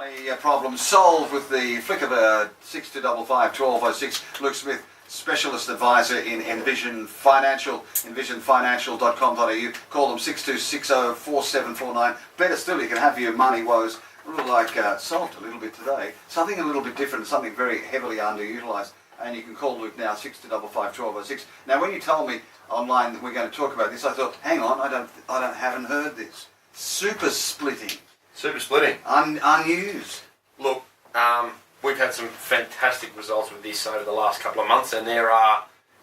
Money problem solved with the flick of a 6255 1206. Luke Smith, specialist advisor in Envision Financial, envisionfinancial.com.au. Call them 62604749. Better still, you can have your money woes a little like solved a little bit today. Something a little bit different, something very heavily underutilised. And you can call Luke now, 6255 1206. Now, when you told me online that we're going to talk about this, I thought, hang on, haven't heard this. Super splitting. Super splitting. Unused. Look, we've had some fantastic results with this over the last couple of months, and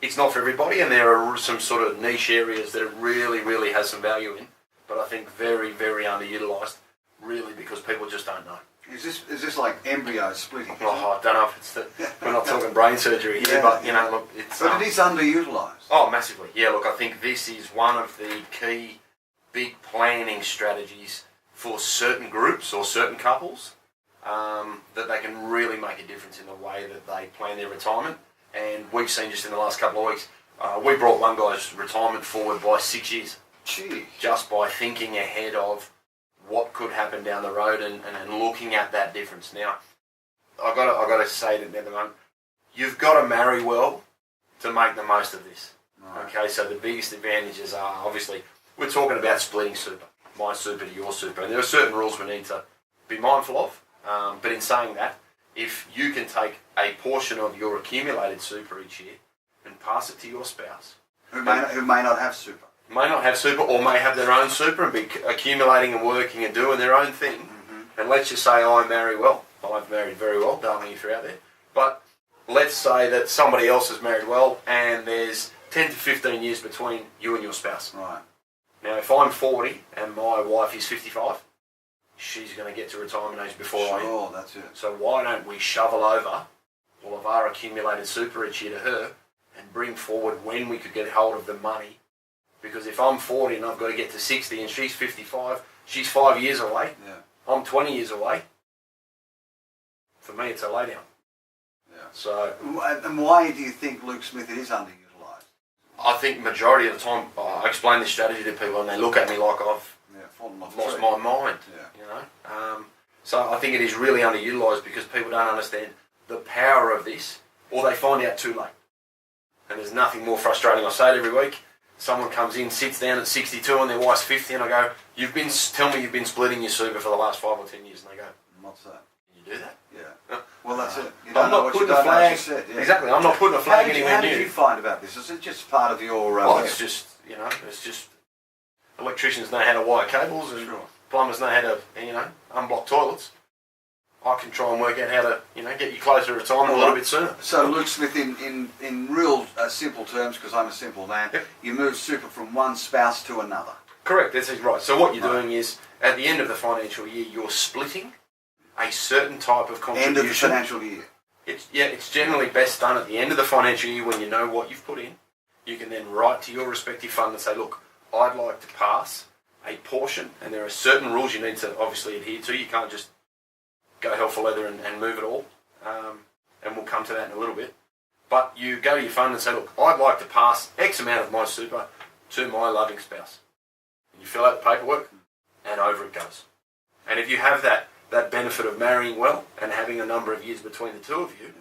it's not for everybody, and there are some sort of niche areas that it really, really has some value in, but I think very, very underutilised, really, because people just don't know. Is this like embryo splitting? Oh, I don't know if it's we're not talking brain surgery here, but look, it's. But it is underutilised. Oh, massively. Yeah, look, I think this is one of the key big planning strategies for certain groups or certain couples that they can really make a difference in the way that they plan their retirement. And we've seen just in the last couple of weeks, we brought one guy's retirement forward by 6 years. Gee. Just by thinking ahead of what could happen down the road and looking at that difference. Now, I've got to say that at the moment, you've got to marry well to make the most of this. Right. Okay, so the biggest advantages are, obviously, we're talking about splitting super, my super to your super, and there are certain rules we need to be mindful of. But in saying that, if you can take a portion of your accumulated super each year and pass it to your spouse, who may not have super, or may have their own super and be accumulating and working and doing their own thing. Mm-hmm. And let's just say I marry well. I've married very well, darling, if you're out there. But let's say that somebody else has married well and there's 10 to 15 years between you and your spouse. Right. Now, if I'm 40 and my wife is 55, she's going to get to retirement age before I am. Sure, that's it. So why don't we shovel over all of our accumulated super each year to her and bring forward when we could get hold of the money? Because if I'm 40 and I've got to get to 60 and she's 55, she's 5 years away. Yeah. I'm 20 years away. For me, it's a lay down. Yeah. So. And why do you think, Luke Smith, it is underutilised? I think majority of the time I explain this strategy to people and they look at me like I've lost my mind. Yeah. So I think it is really underutilised because people don't understand the power of this, or they find out too late. And there's nothing more frustrating. I say it every week. Someone comes in, sits down at 62 and their wife's 50, and I go, tell me you've been splitting your super for the last 5 or 10 years. And they go, what's that? Can you do that? Yeah. Well, that's it. I'm not putting a flag. Exactly. I'm not putting a flag anywhere new. How did you find about this? Is it just part of your? Well, it's just electricians know how to wire cables, and plumbers know how to unblock toilets. I can try and work out how to get you closer to retirement a little bit sooner. So, Luke Smith, in real simple terms, because I'm a simple man, you move super from one spouse to another. Correct. That's right. So what you're doing is, at the end of the financial year, you're splitting a certain type of contribution. End of the financial year. It's generally best done at the end of the financial year when you know what you've put in. You can then write to your respective fund and say, look, I'd like to pass a portion, and there are certain rules you need to obviously adhere to. You can't just go hell for leather and move it all. And we'll come to that in a little bit. But you go to your fund and say, look, I'd like to pass X amount of my super to my loving spouse. And you fill out the paperwork, and over it goes. And if you have that benefit of marrying well and having a number of years between the two of you,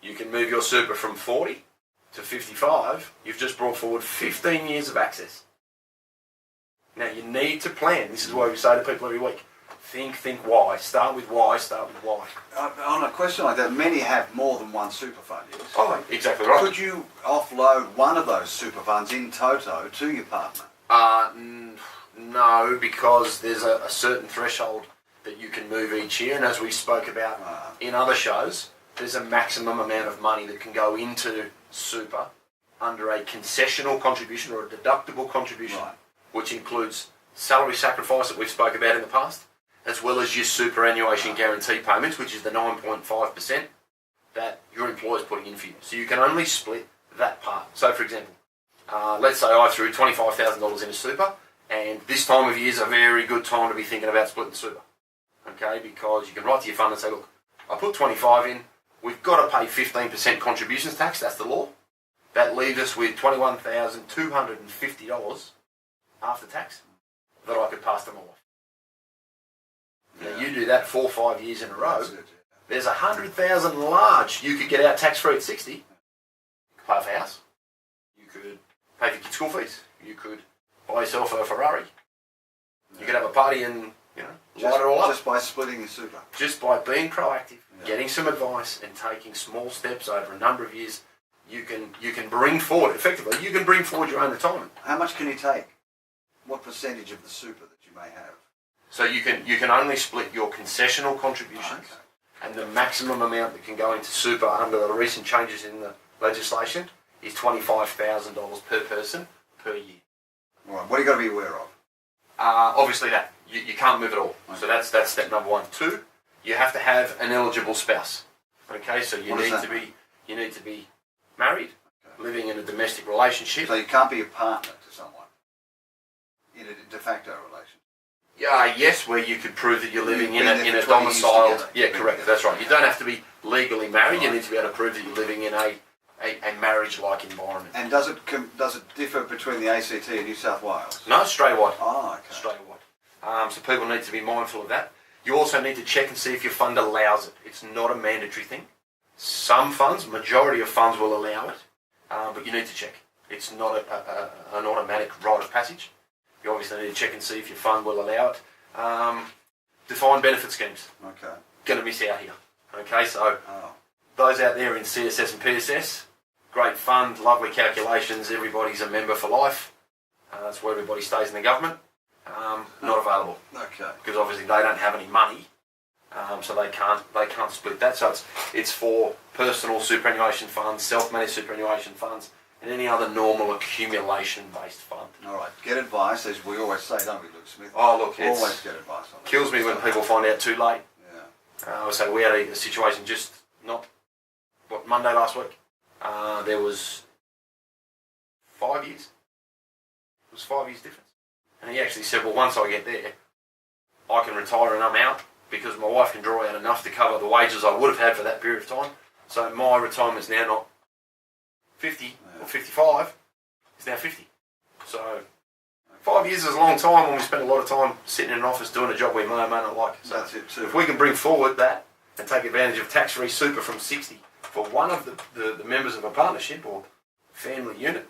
you can move your super from 40 to 55. You've just brought forward 15 years of access. Now, you need to plan. This is why we say to people every week, think why. Start with why. On a question like that, many have more than one super fund. Yes? Oh, exactly right. Could you offload one of those super funds in toto to your partner? No, because there's a certain threshold that you can move each year, and as we spoke about in other shows, there's a maximum amount of money that can go into super under a concessional contribution or a deductible contribution, which includes salary sacrifice that we've spoke about in the past, as well as your superannuation guarantee payments, which is the 9.5% that your employer's putting in for you. So you can only split that part. So, for example, let's say I threw $25,000 into super, and this time of year is a very good time to be thinking about splitting super. Okay, because you can write to your fund and say, look, I put 25 in, we've got to pay 15% contributions tax, that's the law. That leaves us with $21,250 after tax that I could pass to my wife. Now, you do that 4 or 5 years in a row, That's it, yeah. there's 100,000 large you could get out tax-free at 60. You could pay off a house. You could pay for your kids' school fees. You could buy yourself a Ferrari. You could have a party and, light it all up. Just by splitting your super. Just by being proactive, getting some advice and taking small steps over a number of years, you can bring forward, effectively, you can bring forward your own retirement. How much can you take? What percentage of the super that you may have? So you can only split your concessional contributions, and the maximum amount that can go into super under the recent changes in the legislation is $25,000 per person per year. All right. What do you got to be aware of? Obviously that you can't move at all. Okay. So that's step number 1. 2, you have to have an eligible spouse. Okay, so you need to be married, living in a domestic relationship. So you can't be a partner to someone in a de facto relation. Yes, where you could prove that you're living in a domiciled. Yeah, correct. That's right. You don't have to be legally married. Right. You need to be able to prove that you're living in a marriage-like environment. And does it differ between the ACT and New South Wales? No, statewide. Oh, okay. Statewide. So people need to be mindful of that. You also need to check and see if your fund allows it. It's not a mandatory thing. Some funds, majority of funds will allow it, but you need to check. It's not an automatic rite of passage. You obviously need to check and see if your fund will allow it. Defined benefit schemes. Okay. Going to miss out here. Okay, so those out there in CSS and PSS, great fund, lovely calculations, everybody's a member for life. That's where everybody stays in the government. Not available. Okay. Because obviously they don't have any money, so they can't split that. So it's for personal superannuation funds, self-managed superannuation funds, and any other normal accumulation-based fund. All right. Get advice, as we always say, don't we, Luke Smith? Oh, look, always get advice on that. Kills me when people find out too late. Yeah. I would say we had a situation just Monday last week. There was 5 years. It was 5 years difference. And he actually said, well, once I get there, I can retire and I'm out because my wife can draw out enough to cover the wages I would have had for that period of time. So my retirement's now not 50 or 55, it's now 50. So 5 years is a long time when we spend a lot of time sitting in an office doing a job we may or may not like. So that's it too. If we can bring forward that and take advantage of tax-free super from 60 for one of the members of a partnership or family unit,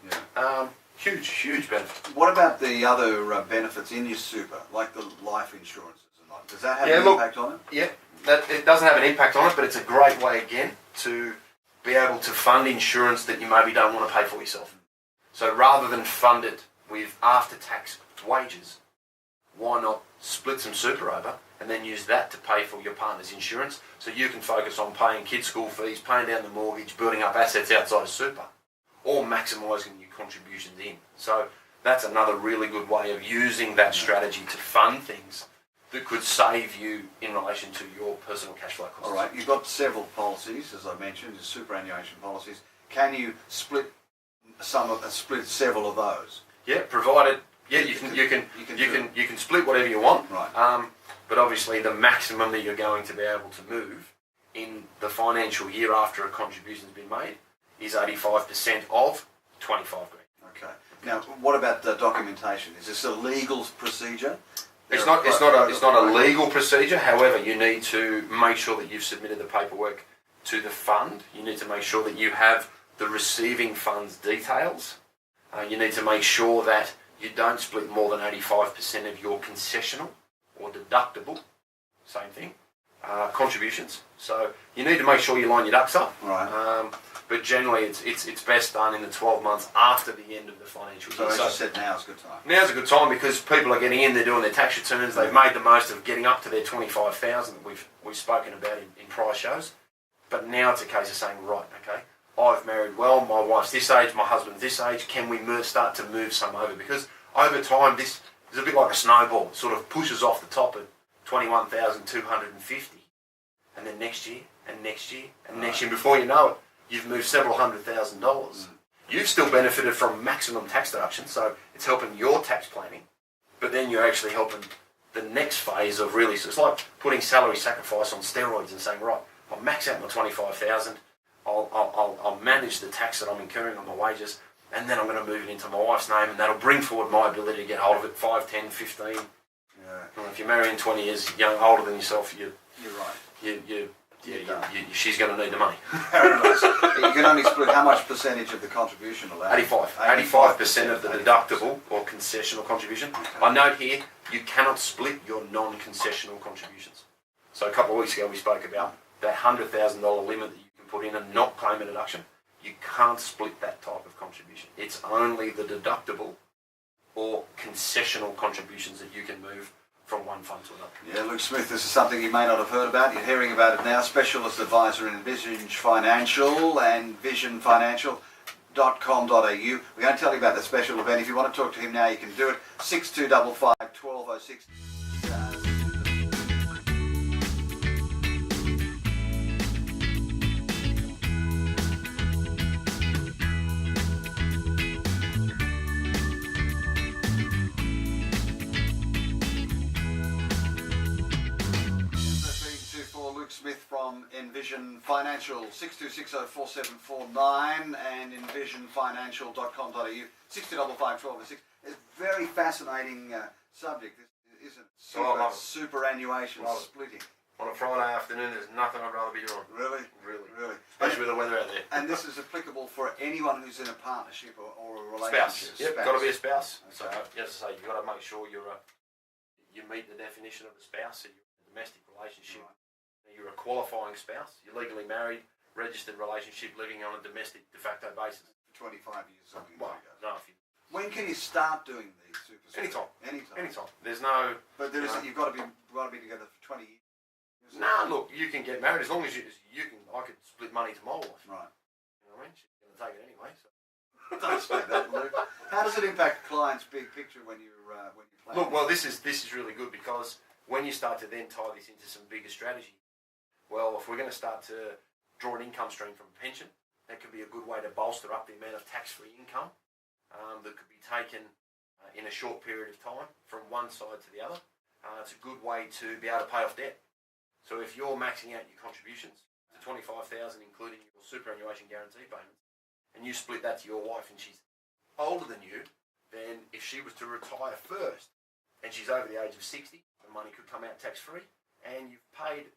huge benefit. What about the other benefits in your super, like the life insurances and like? Does that have an impact on it? Yeah, it doesn't have an impact on it, but it's a great way again to be able to fund insurance that you maybe don't want to pay for yourself. So rather than fund it with after-tax wages, why not split some super over and then use that to pay for your partner's insurance so you can focus on paying kids' school fees, paying down the mortgage, building up assets outside of super, or maximising your contributions in. So that's another really good way of using that strategy to fund things that could save you in relation to your personal cash flow costs. All right, you've got several policies, as I mentioned, superannuation policies. Can you split several of those? Yeah, provided you can split whatever you want. Right. But obviously the maximum that you're going to be able to move in the financial year after a contribution's been made is 85% of 25 grand. Okay. Now, what about the documentation? Is this a legal procedure? It's not a legal procedure. However, you need to make sure that you've submitted the paperwork to the fund. You need to make sure that you have the receiving fund's details. You need to make sure that you don't split more than 85% of your concessional or deductible, same thing, contributions. So you need to make sure you line your ducks up. Right. But generally, it's best done in the 12 months after the end of the financial year. So as you said, now's a good time. Now's a good time because people are getting in, they're doing their tax returns, they've made the most of getting up to their 25,000 that we've spoken about in prior shows. But now it's a case of saying, right, okay, I've married well, my wife's this age, my husband's this age, can we start to move some over? Because over time, this is a bit like a snowball. It sort of pushes off the top at 21,250. And then next year, and next year, and next year, before you know it, you've moved several $100,000. You've still benefited from maximum tax deduction, so it's helping your tax planning, but then you're actually helping the next phase of really, so it's like putting salary sacrifice on steroids and saying, right, I'll max out my 25,000, I'll manage the tax that I'm incurring on my wages, and then I'm going to move it into my wife's name, and that'll bring forward my ability to get hold of it 5, 10, 15, Well, if you're marrying 20 years older than yourself, You're right. She's going to need the money. Very nice. You can only split how much percentage of the contribution allowed? 85% of the deductible or concessional contribution. Okay. I note here, you cannot split your non-concessional contributions. So a couple of weeks ago we spoke about that $100,000 limit that you can put in and not claim a deduction. You can't split that type of contribution. It's only the deductible or concessional contributions that you can move from one fund to another. Yeah, Luke Smith, this is something you may not have heard about. You're hearing about it now. Specialist advisor in Envision Financial and visionfinancial.com.au. We're going to tell you about the special event. If you want to talk to him now, you can do it. 6255 1206. Smith from Envision Financial, 62604749 and envisionfinancial.com.au, 62551206. It's a very fascinating subject, isn't it? Superannuation splitting. On a Friday afternoon, there's nothing I'd rather be doing. Really? Really. Especially with the weather out there. And this is applicable for anyone who's in a partnership or a relationship. Spouse. Yep, got to be a spouse. Okay. So, as I say, you've got to make sure you meet the definition of a spouse, so you're in a domestic relationship. Right. You're a qualifying spouse. You're legally married, registered relationship, living on a domestic de facto basis. For 25 years, something well, like that. No, when can you start doing these super? Anytime. Anytime. There's no. But you've got to be together for 20 years. No, look, you can get married as long as you can. I could split money to my wife. Right. You know what I mean? She's going to take it anyway. So. Don't say that, Luke. How does it impact clients' big picture when you plan? Look, well, this is really good because when you start to then tie this into some bigger strategy. Well, if we're going to start to draw an income stream from a pension, that could be a good way to bolster up the amount of tax-free income that could be taken in a short period of time from one side to the other. It's a good way to be able to pay off debt. So if you're maxing out your contributions to $25,000, including your superannuation guarantee payments, and you split that to your wife and she's older than you, then if she was to retire first and she's over the age of 60, the money could come out tax-free, and you've paid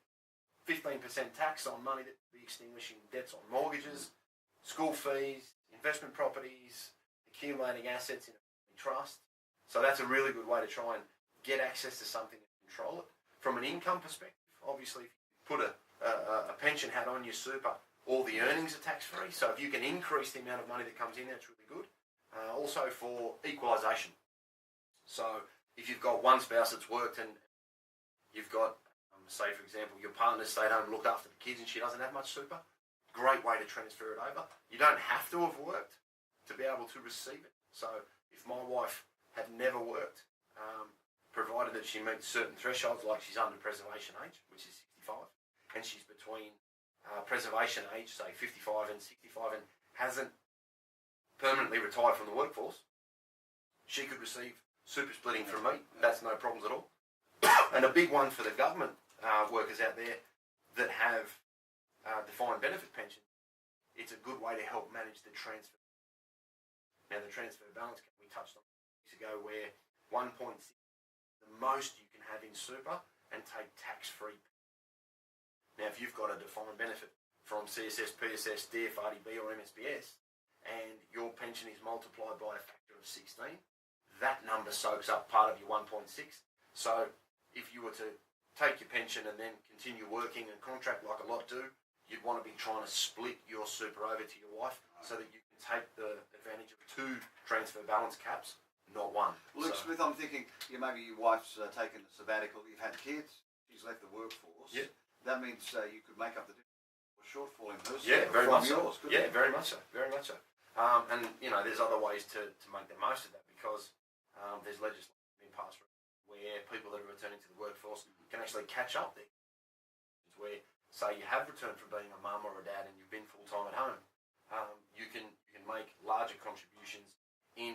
15% tax on money that would be extinguishing debts on mortgages, school fees, investment properties, accumulating assets in a trust. So that's a really good way to try and get access to something and control it. From an income perspective, obviously, if you put a pension hat on your super, all the earnings are tax-free. So if you can increase the amount of money that comes in, that's really good. Also for equalisation. So if you've got one spouse that's worked and you've got, say for example, your partner stayed home and looked after the kids and she doesn't have much super, great way to transfer it over. You don't have to have worked to be able to receive it. So if my wife had never worked, provided that she meets certain thresholds, like she's under preservation age, which is 65, and she's between preservation age, say 55 and 65, and hasn't permanently retired from the workforce, she could receive super splitting from me. That's no problems at all. And a big one for the government workers out there that have defined benefit pension, it's a good way to help manage the transfer. Now the transfer balance we touched on weeks ago, where 1.6 the most you can have in super and take tax-free. Now if you've got a defined benefit from CSS, PSS, DF, RDB or MSPS and your pension is multiplied by a factor of 16, that number soaks up part of your 1.6. So if you were to take your pension and then continue working and contract like a lot do, you'd want to be trying to split your super over to your wife so that you can take the advantage of 2 transfer balance caps, not 1. Luke Smith, I'm thinking maybe your wife's taken a sabbatical, you've had kids, she's left the workforce. Yeah. That means you could make up the shortfall in her. Yeah, very much yours, so. Yeah, very much so. Very much so. And there's other ways to make the most of that because there's legislation being passed where people that are returning to the workforce can actually catch up there. Where, say, you have returned from being a mum or a dad and you've been full-time at home, you can make larger contributions in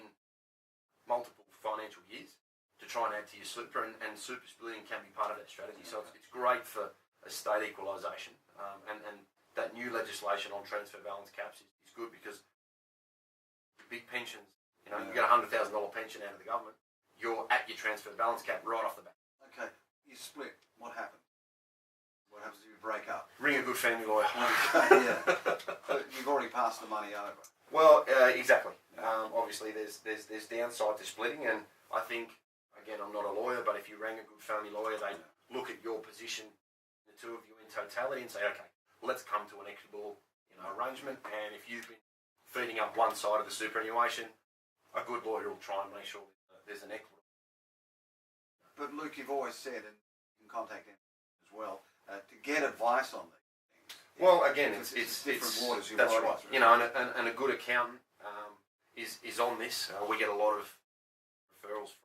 multiple financial years to try and add to your super, and super splitting can be part of that strategy. So it's great for estate equalisation. And that new legislation on transfer balance caps is good because the big pensions, you get a $100,000 pension out of the government, you're at your transfer balance cap right off the bat. Okay, you split. What happens? What happens if you break up? Ring a good family lawyer. Yeah. But you've already passed the money over. Well, exactly. Obviously, there's downside to splitting, and I think, again, I'm not a lawyer, but if you rang a good family lawyer, they look at your position, the two of you in totality, and say, okay, let's come to an equitable, arrangement. And if you've been feeding up one side of the superannuation, a good lawyer will try and make sure there's an equitable. But Luke, you've always said, and you can contact him as well, to get advice on these things. Well, again, it's different waters. That's right. And a good accountant is on this. We get a lot of referrals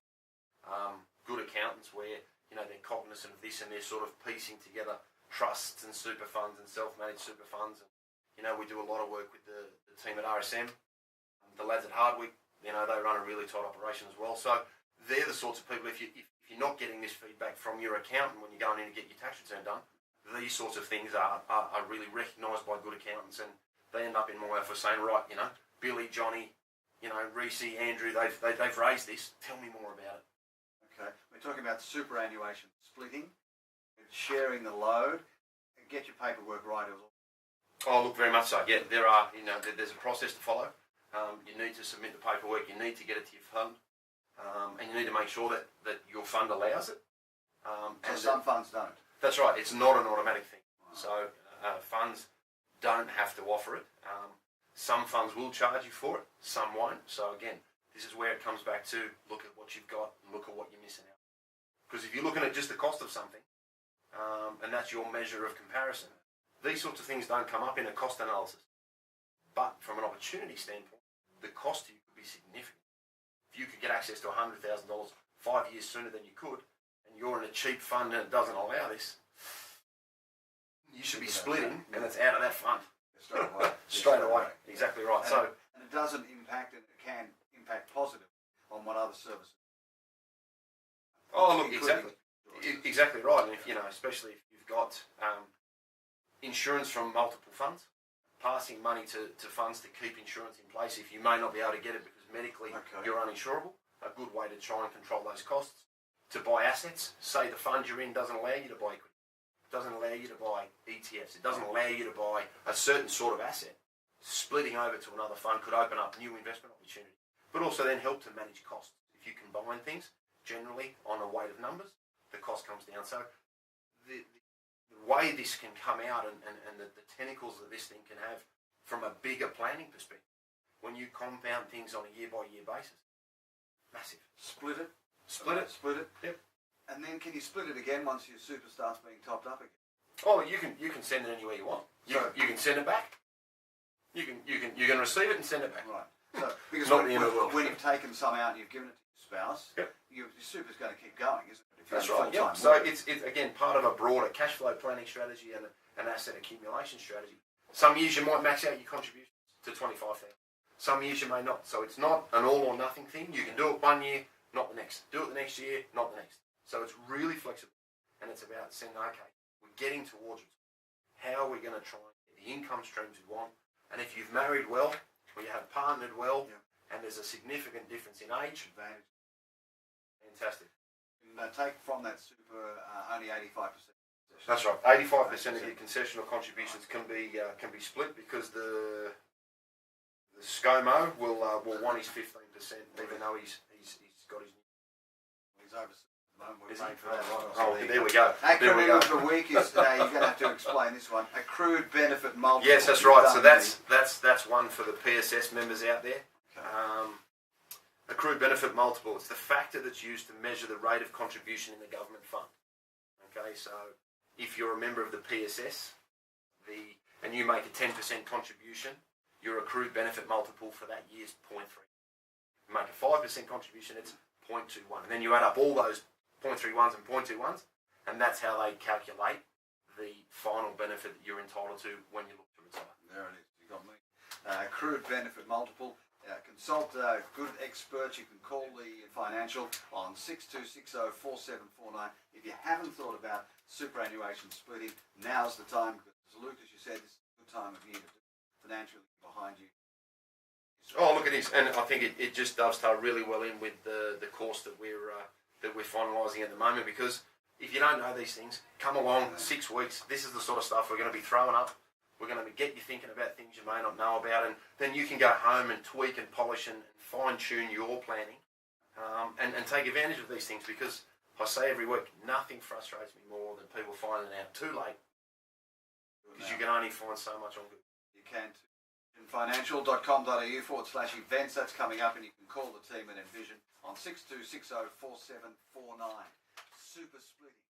from good accountants where they're cognizant of this and they're sort of piecing together trusts and super funds and self-managed super funds. And, we do a lot of work with the team at RSM, the lads at Hardwick. They run a really tight operation as well. So they're the sorts of people. If you're not getting this feedback from your accountant when you're going in to get your tax return done, these sorts of things are really recognised by good accountants, and they end up in my office saying, right, Billy, Johnny, Reese, Andrew, they've raised this. Tell me more about it. Okay, we're talking about superannuation splitting, sharing the load. Get your paperwork right. Oh, look, very much so. Yeah, there's a process to follow. You need to submit the paperwork. You need to get it to your fund, and you need to make sure that your fund allows it. And some funds don't. That's right. It's not an automatic thing. So funds don't have to offer it. Some funds will charge you for it. Some won't. So again, this is where it comes back to look at what you've got and look at what you're missing out. Because if you're looking at just the cost of something, and that's your measure of comparison, these sorts of things don't come up in a cost analysis. But from an opportunity standpoint, the cost to you could be significant. If you could get access to $100,000 5 years sooner than you could, and you're in a cheap fund and it doesn't allow this, you should be splitting, and it's out of that fund. Straight away. Exactly right. And it doesn't impact, and it can impact positively on what other services. Oh, look, exactly right. And if especially if you've got insurance from multiple funds, passing money to funds to keep insurance in place if you may not be able to get it because medically you're uninsurable, a good way to try and control those costs. To buy assets, say the fund you're in doesn't allow you to buy equity, doesn't allow you to buy ETFs, it doesn't allow you to buy a certain sort of asset. Splitting over to another fund could open up new investment opportunities, but also then help to manage costs. If you combine things, generally on a weight of numbers, the cost comes down. So the way this can come out and the tentacles that this thing can have from a bigger planning perspective, when you compound things on a year-by-year basis, massive. Split it. Split it. Yep. And then can you split it again once your super starts being topped up again? Oh, you can send it anywhere you want. You can send it back. You can receive it and send it back. Right. So because when you've taken some out and you've given it to your spouse, your super's going to keep going, isn't it? That's right. Yep. So it's again part of a broader cash flow planning strategy and an asset accumulation strategy. Some years you might max out your contributions to 25,000. Some years you may not. So it's not an all or nothing thing. You can do it 1 year, not the next. Do it the next year, not the next. So it's really flexible, and it's about saying, okay, we're getting towards it. How are we going to try and get the income streams we want? And if you've married well, or you have partnered well, and there's a significant difference in age, advantage. Fantastic. And take from that super only 85%. That's right. 85% of your concessional contributions can be split because the ScoMo will want his 15%, even though he's got his. He's over. Is he? Oh, there we go. Acronym of the week is you're going to have to explain this one. Accrued benefit multiple. Yes, that's right. So that's one for the PSS members out there. Okay. Accrued benefit multiple. It's the factor that's used to measure the rate of contribution in the government fund. Okay, so if you're a member of the PSS, and you make a 10% contribution, your accrued benefit multiple for that year is 0.3. You make a 5% contribution, it's 0.21, and then you add up all those 0.31s and 0.21s, and that's how they calculate the final benefit that you're entitled to when you look to retire. There it is. You got me. Accrued benefit multiple. Consult good experts. You can call the financial on 62604749. If you haven't thought about superannuation splitting, now's the time, because as Luke, as you said, this is a good time of year to do financially behind you. Oh, look, it is, and I think it just dovetails really well in with the course that we're finalising at the moment, because if you don't know these things, come along 6 weeks. This is the sort of stuff we're going to be throwing up. We're going to get you thinking about things you may not know about, and then you can go home and tweak and polish and fine-tune your planning and take advantage of these things, because I say every week, nothing frustrates me more than people finding out too late, because you can only find so much on Google. You can too. Envision.com.au/events. That's coming up, and you can call the team at Envision on 62604749. Super splitting.